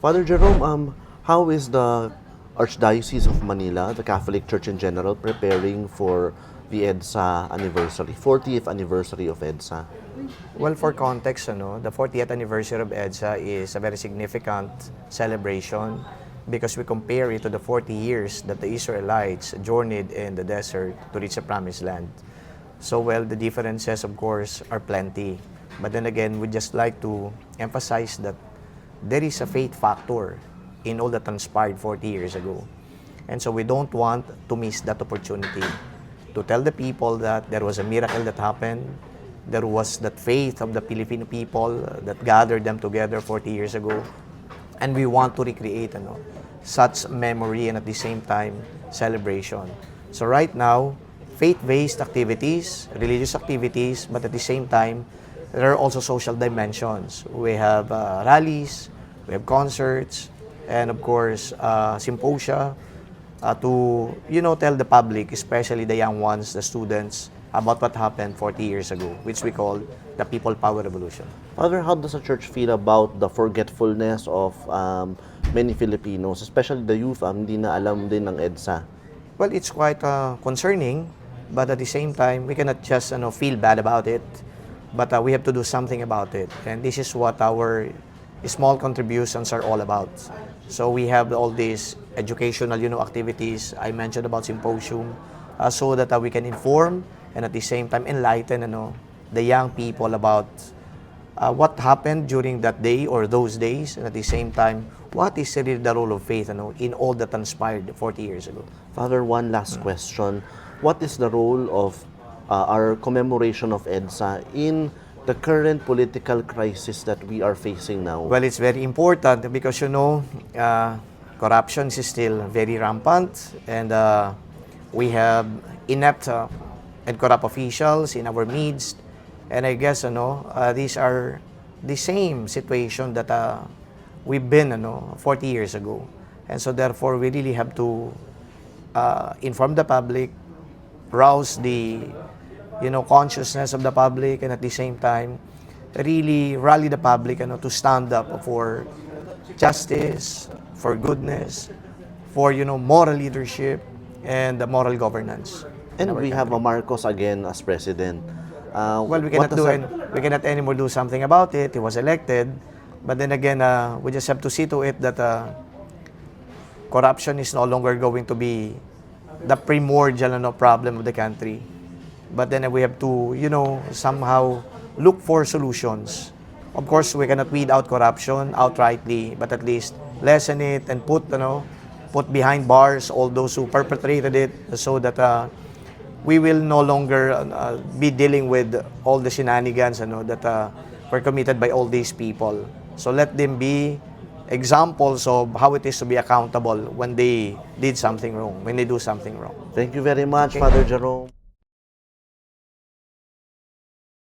Father Jerome, how is the Archdiocese of Manila, the Catholic Church in general, preparing for the EDSA anniversary, 40th anniversary of EDSA? Well, for context, the 40th anniversary of EDSA is a very significant celebration because we compare it to the 40 years that the Israelites journeyed in the desert to reach the Promised Land. So, well, the differences, of course, are plenty. But then again, we just like to emphasize that there is a faith factor in all that transpired 40 years ago. And so we don't want to miss that opportunity to tell the people that there was a miracle that happened. There was that faith of the Filipino people that gathered them together 40 years ago. And we want to recreate such memory and at the same time celebration. So right now, faith-based activities, religious activities, but at the same time, there are also social dimensions. We have rallies, we have concerts, and of course, symposia to tell the public, especially the young ones, the students, about what happened 40 years ago, which we call the People Power Revolution. Father, how does the Church feel about the forgetfulness of many Filipinos, especially the youth, hindi na alam din ng EDSA? Well, it's quite concerning, but at the same time, we cannot just feel bad about it, but we have to do something about it. And this is what our small contributions are all about. So we have all these educational activities. I mentioned about symposium, so that we can inform and at the same time enlighten the young people about what happened during that day or those days, and at the same time, what is really the role of faith in all that transpired 40 years ago. Father, one last question. What is the role of our commemoration of EDSA in the current political crisis that we are facing now? Well, it's very important because corruption is still very rampant, and we have inept and corrupt officials in our midst. And I guess these are the same situation that we've been 40 years ago. And so therefore, we really have to inform the public, rouse the consciousness of the public, and at the same time, really rally the public to stand up for justice, for goodness, for moral leadership, and moral governance. And we have a Marcos again as president. Well, we cannot anymore do something about it. He was elected, but then again, we just have to see to it that corruption is no longer going to be the primordial problem of the country. But then we have to, somehow look for solutions. Of course, we cannot weed out corruption outrightly, but at least lessen it and put behind bars all those who perpetrated it, so that we will no longer be dealing with all the shenanigans that were committed by all these people. So let them be examples of how it is to be accountable when they did something wrong, when they do something wrong. Thank you very much, Father Jerome.